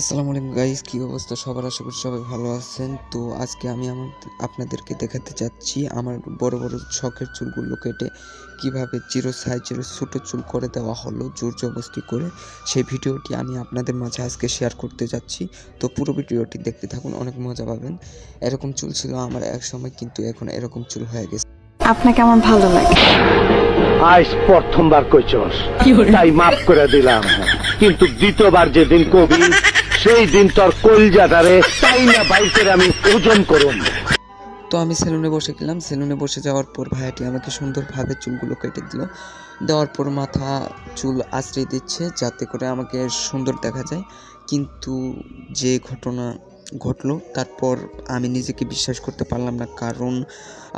আসসালামু আলাইকুম গাইস, কি অবস্থা সবার? আশা করি সবাই ভালো আছেন। তো আজকে আমি আপনাদেরকে দেখাতে চাচ্ছি আমার বড় বড় শখের চুলগুলো কেটে কিভাবে জিরো সাইজের ছোটো চুল করে দেওয়া হলো জোর জবরদস্তি করে। সেই ভিডিওটি আমি আপনাদের মাঝে আজকে শেয়ার করতে যাচ্ছি। তো পুরো ভিডিওটি দেখতে থাকুন, অনেক মজা পাবেন। এরকম চুল ছিল আমার এক সময়, কিন্তু এখন এরকম চুল হয়ে গেছে। আপনাকে আমার ভালো লাগে। আজ প্রথমবার কইছস তাই মাফ করে দিলাম, কিন্তু দ্বিতীয়বার যেদিন কবি সেই দিন তোর কলজাটারে তাই না বাইকের আমি ওজন করুন। তো আমি সেলুনে বসে গেলাম। সেলুনে বসে যাওয়ার পর ভাইয়াটি আমাকে সুন্দরভাবে চুলগুলো কেটে দিল। দেওয়ার পর মাথা চুল আঁচড়িয়ে দিচ্ছে যাতে করে আমাকে সুন্দর দেখা যায়। কিন্তু যে ঘটনা ঘটলো তারপর আমি নিজেকে বিশ্বাস করতে পারলাম না, কারণ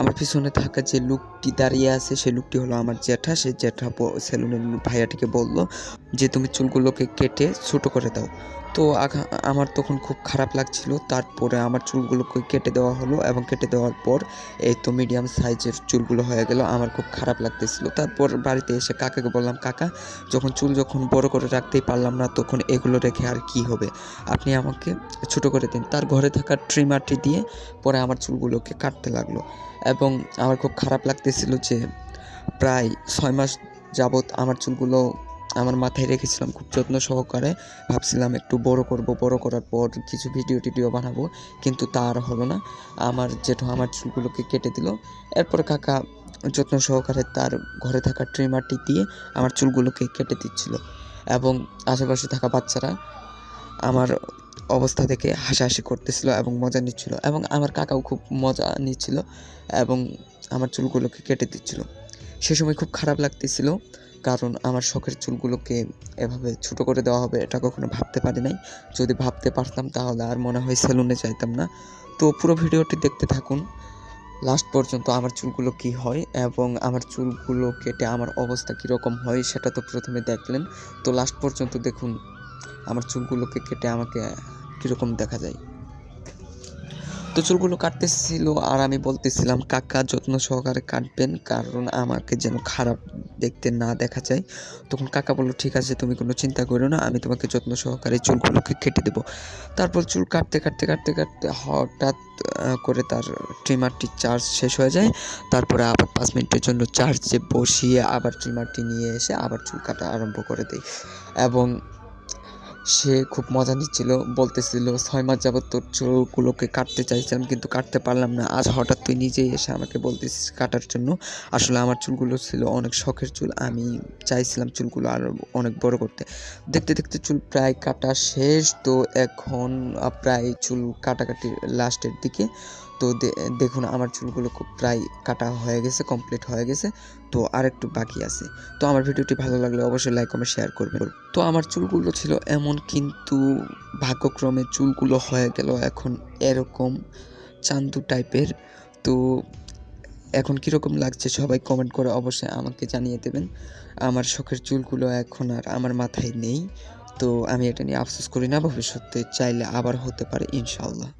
আমার পিছনে থাকা যে লোকটি দাঁড়িয়ে আছে সেই লোকটি হলো আমার জ্যাঠা। সেই জ্যাঠা সেলুনের ভাইয়াটিকে বলল যে তুমি চুলগুলোকে কেটে ছোটো করে দাও। তো আমার তখন খুব খারাপ লাগছিল। তারপরে আমার চুলগুলোকে কেটে দেওয়া হলো এবং কেটে দেওয়ার পর এই তো মিডিয়াম সাইজের চুলগুলো হয়ে গেল। আমার খুব খারাপ লাগতেছিল। তারপর বাড়িতে এসে কাকাকে বললাম, কাকা যখন বড় করে রাখতেই পারলাম না, তখন এগুলো রেখে আর কি হবে, আপনি আমাকে ছোট করে দিন। তার ঘরে থাকা ট্রিমারটি দিয়ে পরে আমার চুলগুলোকে কাটতে লাগলো। এবং আমার খুব খারাপ লাগতেছিল যে প্রায় 6 মাস যাবৎ আমার চুলগুলো আমার মাথায় রেখেছিলাম খুব যত্ন সহকারে। ভাবছিলাম একটু বড় করব, বড় করার পর কিছু ভিডিও বানাবো, কিন্তু তা আর হলো না। আমার জেঠু আমার চুলগুলোকে কেটে দিল। এরপর কাকা যত্ন সহকারে তার ঘরে থাকা ট্রিমারটি দিয়ে আমার চুলগুলোকে কেটে দিচ্ছিল। এবং আশেপাশে থাকা বাচ্চারা আমার অবস্থা দেখে হাসাহাসি করতেছিল এবং মজা নিচ্ছিল, এবং আমার কাকাও খুব মজা নিচ্ছিল এবং আমার চুলগুলোকে কেটে দিচ্ছিল। সে সময় খুব খারাপ লাগতেছিল, কারণ আমার শখের চুলগুলোকে এভাবে ছোটো করে দেওয়া হবে এটা কখনো ভাবতে পারি নাই। যদি ভাবতে পারতাম তাহলে আর মনে হয় সেলুনে যাইতাম না। তো পুরো ভিডিওটি দেখতে থাকুন লাস্ট পর্যন্ত, আমার চুলগুলো কি হয় এবং আমার চুলগুলো কেটে আমার অবস্থা কীরকম হয় সেটা তো প্রথমে দেখলেন। তো লাস্ট পর্যন্ত দেখুন আমার চুলগুলোকে কেটে আমাকে কীরকম দেখা যায়। তো চুলগুলো কাটতেছিল আর আমি বলতেছিলাম, কাকা যত্ন সহকারে কাটবেন, কারণ আমাকে যেন খারাপ দেখতে না দেখা যায়। তখন কাকা বলল, ঠিক আছে তুমি কোনো চিন্তা করো না, আমি তোমাকে যত্ন সহকারে চুলগুলোকে কেটে দেবো। তারপর চুল কাটতে কাটতে কাটতে কাটতে হঠাৎ করে তার ট্রিমারটি চার্জ শেষ হয়ে যায়। তারপরে আবার 5 মিনিটের জন্য চার্জে বসিয়ে আবার ট্রিমারটি নিয়ে এসে আবার চুল কাটা আরম্ভ করে দেয়। এবং সে খুব মজা নিচ্ছিল, বলতেছিল 6 মাস যাবত তোর চুলগুলোকে কাটতে চাইছিলাম কিন্তু কাটতে পারলাম না, আজ হঠাৎ তুই নিজেই এসে আমাকে বলতেছিস কাটার জন্য। আসলে আমার চুলগুলো ছিল অনেক শখের চুল, আমি চাইছিলাম চুলগুলো আরও অনেক বড় করতে। দেখতে দেখতে চুল প্রায় কাটা শেষ। তো এখন প্রায় চুল কাটাকাটির লাস্টের দিকে। তো দেখুন আমার চুলগুলো খুব প্রায় কাটা হয়ে গেছে, কমপ্লিট হয়ে গেছে। তো আর একটু বাকি আছে। তো আমার ভিডিওটি ভালো লাগলে অবশ্যই লাইক কমেন্ট শেয়ার করবেন। তো আমার চুলগুলো ছিল এমন, কিন্তু ভাগ্যক্রমে চুলগুলো হয়ে গেল এখন এরকম চান্দু টাইপের। তো এখন কীরকম লাগছে সবাই কমেন্ট করে অবশ্যই আমাকে জানিয়ে দেবেন। আমার শখের চুলগুলো এখন আর আমার মাথায় নেই। তো আমি এটা নিয়ে আফসোস করি না, ভবিষ্যতে চাইলে আবার হতে পারে ইনশাআল্লাহ।